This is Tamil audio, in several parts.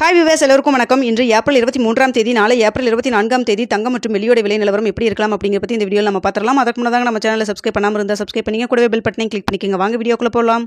ஹாய் வியூவர்ஸ், எல்லோருக்கும் வணக்கம். இன்று ஏப்ரல் 23ஆம் தேதி, நாளை ஏப்ரல் 24ஆம் தேதி தங்கம் மற்றும் வெள்ளியோட விலை நிலவரம் எப்படி இருக்கலாம் அப்படிங்கிற பற்றி இந்த வீடியோவில் நம்ம பார்த்துடலாம். அதற்கு முன்னதாக நம்ம சேனலை சப்ஸ்கிரைப் பண்ணாமல் இருந்தால் சப்ஸ்கிரைப் பண்ணிங்க, கூடவே பெல் பட்டனை கிளிக் பண்ணிக்கோங்க. வாங்க வீடியோக்குள்ள போகலாம்.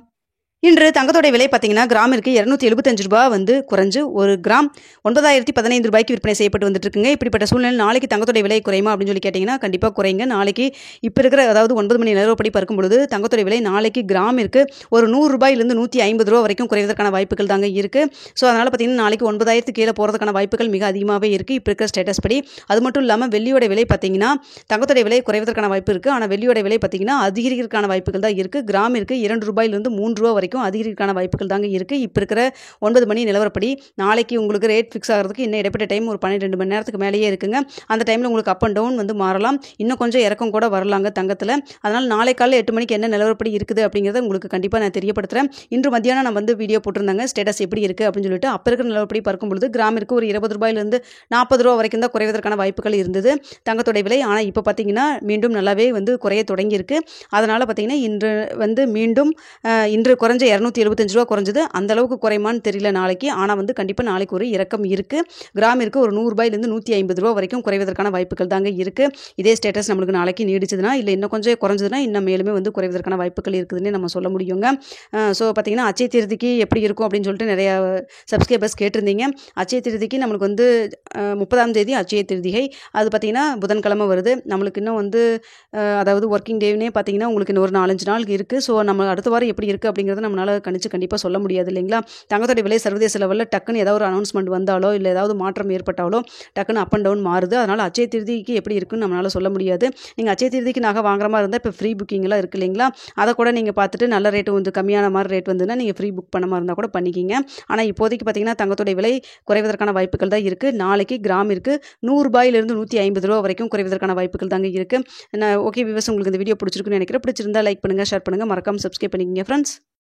இன்று தங்கத்தோட விலை பார்த்தீங்கன்னா கிராமிற்கு 275 ரூபாய் வந்து குறைஞ்சு ஒரு கிராம் 9015 ரூபாய்க்கு விற்பனை செய்யப்பட்டு வந்துட்டு இருக்குங்க. இப்படிப்பட்ட சூழ்நிலை நாளைக்கு தங்கத்தோட விலை குறையுமா அப்படின்னு சொல்லி கேட்டிங்கன்னா கண்டிப்பாக குறைங்க. நாளைக்கு இப்போ இருக்கிற அதாவது 9 மணி நிலவரப்படி பார்க்கும் பொழுது தங்கத்தோட விலை நாளைக்கு கிராமிற்கு ஒரு 100 ரூபாயிலிருந்து 150 ரூபா வரைக்கும் குறைவதற்கான வாய்ப்புகள் தாங்க இருக்குது. ஸோ அதனால் பார்த்தீங்கன்னா நாளைக்கு 9000 கீழே போகிறதுக்கான வாய்ப்புகள் மிக அதிகமாகவே இருக்குது இப்போ இருக்கிற ஸ்டேட்டஸ் படி. அது மட்டும் இல்லாமல் வெள்ளியோட விலை பார்த்தீங்கன்னா தங்கத்தோட விலை குறைவதற்கான வாய்ப்பு இருக்குது. ஆனால் வெள்ளியோட விலை பார்த்தீங்கன்னா அதிகரிக்கிறதுக்கான வாய்ப்புகள் தான் இருக்குது. கிராமிற்கு 2 ரூபாயிலிருந்து 3 ரூபா வரைக்கும் அதிகரிக்கான வாய்ப்புகள் தாங்க இருக்குது. இப்போ இருக்கிற 9 மணி நிலவரப்படி நாளைக்கு உங்களுக்கு ரேட் ஃபிக்ஸ் ஆகிறதுக்கு இன்னும் இடைப்பட்ட டைம் ஒரு 12 மணி நேரத்துக்கு மேலேயே இருக்குங்க. அந்த டைமில் உங்களுக்கு அப் அண்ட் டவுன் வந்து மாறலாம், இன்னும் கொஞ்சம் இறக்கம் கூட வரலாங்க தங்கத்தில். அதனால் நாளை காலையில் 8 மணிக்கு என்ன நிலவரப்படி இருக்குது அப்படிங்கிறத உங்களுக்கு கண்டிப்பாக நான் தெரியப்படுத்துகிறேன். இன்று மத்தியானம் நான் வந்து வீடியோ போட்டிருந்தாங்க ஸ்டேட்டஸ் எப்படி இருக்குது அப்படின்னு சொல்லிட்டு. அப்போ இருக்கிற நிலவரப்படி பார்க்கும்பொழுது கிராமிற்கு ஒரு 20 ரூபாயிலிருந்து 40 ரூபா வரைக்கும் தான் குறைவதற்கான வாய்ப்புகள் இருந்தது தங்கத்தோட விலை. ஆனால் இப்போ பார்த்தீங்கன்னா மீண்டும் நல்லாவே வந்து குறைய தொடங்கியிருக்கு. அதனால் பார்த்தீங்கன்னா இன்று வந்து மீண்டும் இன்று குறைஞ்ச 275 ரூபா குறைஞ்சது. அந்த அளவுக்கு குறையுமான்னு தெரியல நாளைக்கு. ஆனால் வந்து கண்டிப்பாக நாளைக்கு ஒரு இறக்கம் இருக்குது. கிராமிற்கு ஒரு 100 ரூபாயிலிருந்து 150 ரூபா வரைக்கும் குறைவதற்கான வாய்ப்புகள் தாங்க இருக்குது. இதே ஸ்டேட்டஸ் நம்மளுக்கு நாளைக்கு நீடிச்சதுன்னா இல்லை இன்னும் கொஞ்சம் குறைஞ்சதுன்னா இன்னும் மேலுமே வந்து குறைவதற்கான வாய்ப்புகள் இருக்குதுன்னு நம்ம சொல்ல முடியுங்க. ஸோ பார்த்தீங்கன்னா அச்சய திருதிக்கு எப்படி இருக்கும் அப்படின்னு சொல்லிட்டு நிறையா சப்ஸ்கிரைபர்ஸ் கேட்டிருந்தீங்க. அச்சய திருதிக்கு நம்மளுக்கு வந்து 30ஆம் தேதி அச்சய திருதிகை. அது பார்த்தீங்கன்னா புதன்கிழமை வருது. நம்மளுக்கு இன்னும் வந்து அதாவது ஒர்க்கிங் டேனே பார்த்தீங்கன்னா உங்களுக்கு இன்னும் ஒரு 4-5 நாள் இருக்குது. ஸோ நம்ம அடுத்த வாரம் எப்படி இருக்குது அப்படிங்கிறத நம்மளால் கணிச்சு கண்டிப்பாக சொல்ல முடியாது இல்லைங்களா. தங்கத்தோட விலை சர்வதேச லெவலில் டக்குன்னு ஏதாவது ஒரு அனௌன்ஸ்மெண்ட் வந்தாலோ இல்லை ஏதாவது மாற்றம் ஏற்பட்டாலோ டக்குன்னு அப் அண்ட் டவுன் மாறுது. அதனால் அச்சய திருதிக்கு எப்படி இருக்குன்னு நம்மளால் சொல்ல முடியாது. நீங்கள் அச்சய திருதிக்கு நகை வாங்குற மாதிரி இருந்தால் இப்போ ஃப்ரீ புக்கிங்லாம் இருக்குது இல்லைங்களா. அதை கூட நீங்கள் பார்த்துட்டு நல்ல ரேட்டு வந்து கம்மியான மாதிரி ரேட் வந்துன்னா நீங்கள் ஃப்ரீ புக் பண்ண மாதிரி இருந்தால் கூட பண்ணிக்கிங்க. ஆனால் இப்போதைக்கு பார்த்தீங்கன்னா தங்கத்தோட விலை குறைவதற்கான வாய்ப்புகள் தான் இருக்குது. நாளைக்கு கிராமிற்கு 100 ரூபாயிலிருந்து 150 ரூபா வரைக்கும் குறைவதற்கான வாய்ப்புகள் தாங்க இருக்குது. ஓகே வியூவர்ஸ், உங்களுக்கு இந்த வீடியோ பிடிச்சிருக்குன்னு நினைக்கிறேன். பிடிச்சிருந்தா லைக் பண்ணுங்கள், ஷேர் பண்ணுங்கள், மறக்காம சப்ஸ்கிரைப் பண்ணிக்கங்க ஃப்ரெண்ட்ஸ்.